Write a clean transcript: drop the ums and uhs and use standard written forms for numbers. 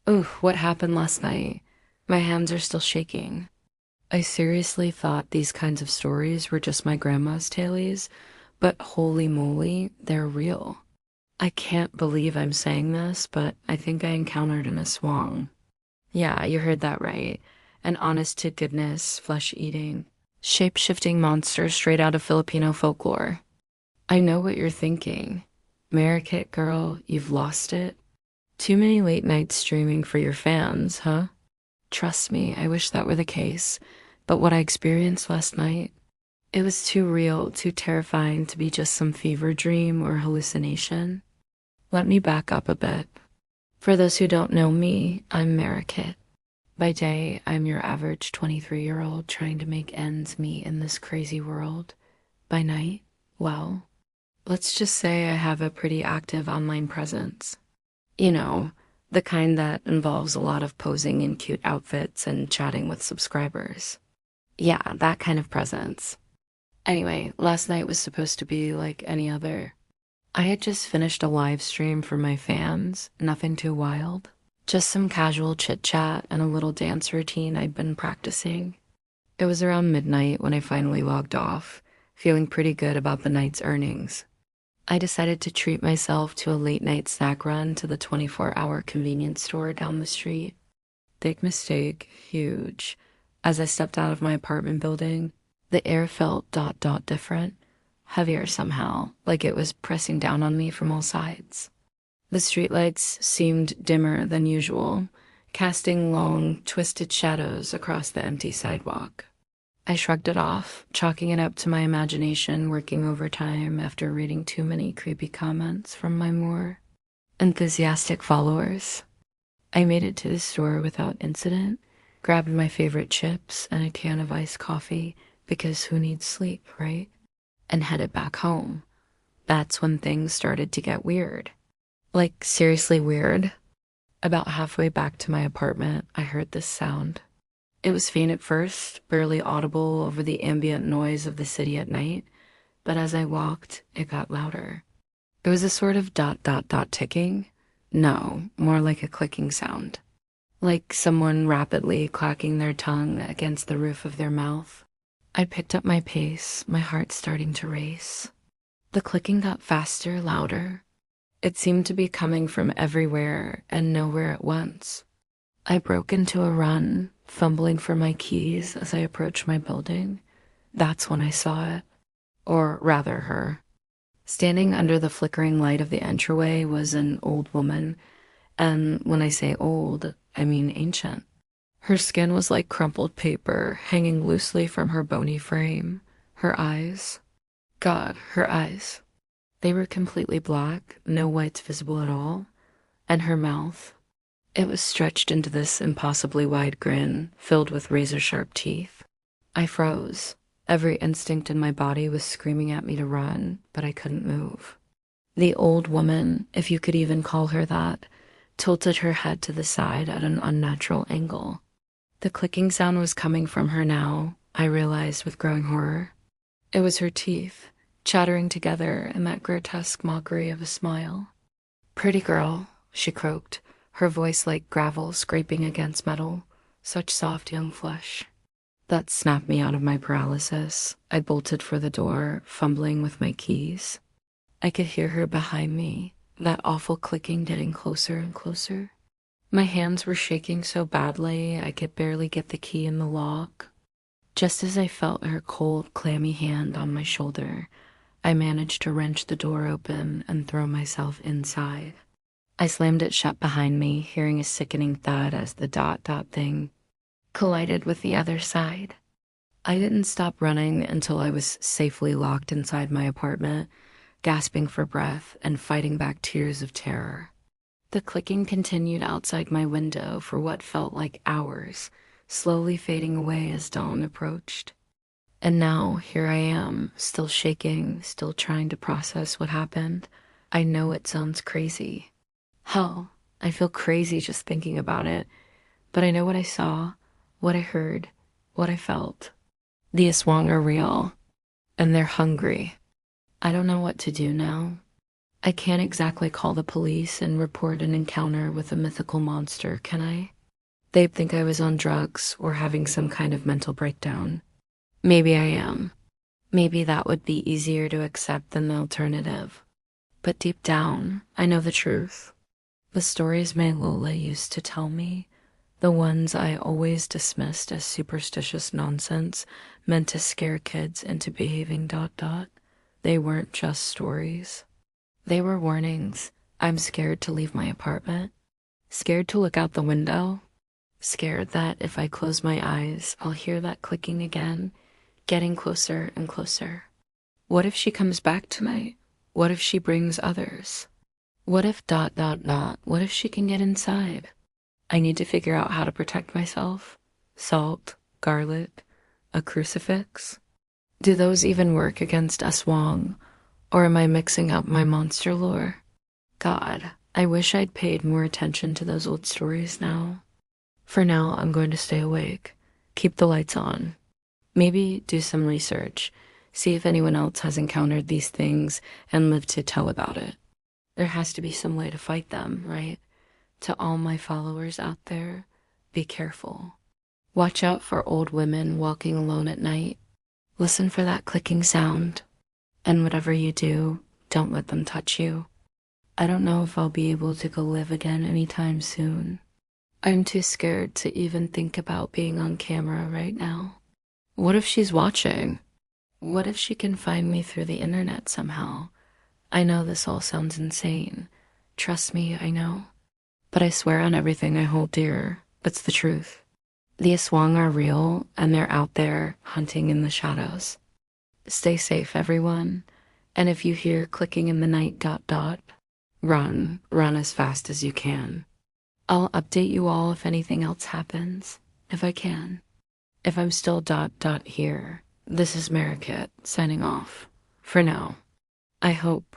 Oh, what happened last night? My hands are still shaking. I seriously thought these kinds of stories were just my grandma's tales, but holy moly, they're real. I can't believe I'm saying this, but I think I encountered an Aswang. Yeah, you heard that right. An honest to goodness, flesh eating, shape shifting monster straight out of Filipino folklore. I know what you're thinking. Marikit girl, you've lost it. Too many late nights streaming for your fans, huh? Trust me, I wish that were the case. But what I experienced last night, it was too real, too terrifying to be just some fever dream or hallucination. Let me back up a bit. For those who don't know me, I'm Marikit. By day, I'm your average 23-year-old trying to make ends meet in this crazy world. By night, well, let's just say I have a pretty active online presence. You know, the kind that involves a lot of posing in cute outfits and chatting with subscribers. Yeah, that kind of presence. Anyway, last night was supposed to be like any other. I had just finished a live stream for my fans, nothing too wild. Just some casual chit chat and a little dance routine I'd been practicing. It was around midnight when I finally logged off, feeling pretty good about the night's earnings. I decided to treat myself to a late night snack run to the 24-hour convenience store down the street. Big mistake, huge. As I stepped out of my apartment building, the air felt different, heavier somehow, like it was pressing down on me from all sides. The streetlights seemed dimmer than usual, casting long, twisted shadows across the empty sidewalk. I shrugged it off, chalking it up to my imagination working overtime after reading too many creepy comments from my more enthusiastic followers. I made it to the store without incident, grabbed my favorite chips and a can of iced coffee, because who needs sleep, right? And headed back home. That's when things started to get weird. Like, seriously weird. About halfway back to my apartment, I heard this sound. It was faint at first, barely audible over the ambient noise of the city at night, but as I walked, it got louder. It was a sort of ticking. No, more like a clicking sound. Like someone rapidly clacking their tongue against the roof of their mouth. I picked up my pace, my heart starting to race. The clicking got faster, louder. It seemed to be coming from everywhere and nowhere at once. I broke into a run, fumbling for my keys as I approached my building. That's when I saw it. Or rather, her. Standing under the flickering light of the entryway was an old woman, and when I say old, I mean ancient. Her skin was like crumpled paper, hanging loosely from her bony frame. Her eyes. God, her eyes. They were completely black, no whites visible at all. And her mouth. It was stretched into this impossibly wide grin, filled with razor-sharp teeth. I froze. Every instinct in my body was screaming at me to run, but I couldn't move. The old woman, if you could even call her that, tilted her head to the side at an unnatural angle. The clicking sound was coming from her now, I realized with growing horror. It was her teeth, chattering together in that grotesque mockery of a smile. "Pretty girl," she croaked, her voice like gravel scraping against metal, such soft young flesh. That snapped me out of my paralysis. I bolted for the door, fumbling with my keys. I could hear her behind me, that awful clicking getting closer and closer. My hands were shaking so badly I could barely get the key in the lock. Just as I felt her cold, clammy hand on my shoulder, I managed to wrench the door open and throw myself inside. I slammed it shut behind me, hearing a sickening thud as the thing collided with the other side. I didn't stop running until I was safely locked inside my apartment, gasping for breath and fighting back tears of terror. The clicking continued outside my window for what felt like hours, slowly fading away as dawn approached. And now, here I am, still shaking, still trying to process what happened. I know it sounds crazy. Hell, I feel crazy just thinking about it. But I know what I saw, what I heard, what I felt. The Aswang are real, and they're hungry. I don't know what to do now. I can't exactly call the police and report an encounter with a mythical monster, can I? They'd think I was on drugs or having some kind of mental breakdown. Maybe I am. Maybe that would be easier to accept than the alternative. But deep down, I know the truth. The stories my Lola used to tell me, the ones I always dismissed as superstitious nonsense meant to scare kids into behaving they weren't just stories. They were warnings. I'm scared to leave my apartment, scared to look out the window, scared that if I close my eyes, I'll hear that clicking again, getting closer and closer. What if she comes back tonight? What if she brings others? What if what if she can get inside? I need to figure out how to protect myself. Salt, garlic, a crucifix. Do those even work against Aswang? Or am I mixing up my monster lore? God, I wish I'd paid more attention to those old stories now. For now, I'm going to stay awake, keep the lights on, maybe do some research, see if anyone else has encountered these things and lived to tell about it. There has to be some way to fight them, right? To all my followers out there, be careful. Watch out for old women walking alone at night. Listen for that clicking sound. And whatever you do, don't let them touch you. I don't know if I'll be able to go live again anytime soon. I'm too scared to even think about being on camera right now. What if she's watching? What if she can find me through the internet somehow? I know this all sounds insane. Trust me, I know. But I swear on everything I hold dear, it's the truth. The Aswang are real, and they're out there hunting in the shadows. Stay safe, everyone. And if you hear clicking in the night run as fast as you can. I'll update you all if anything else happens, if I can. If I'm still here, this is Marikit signing off. For now, I hope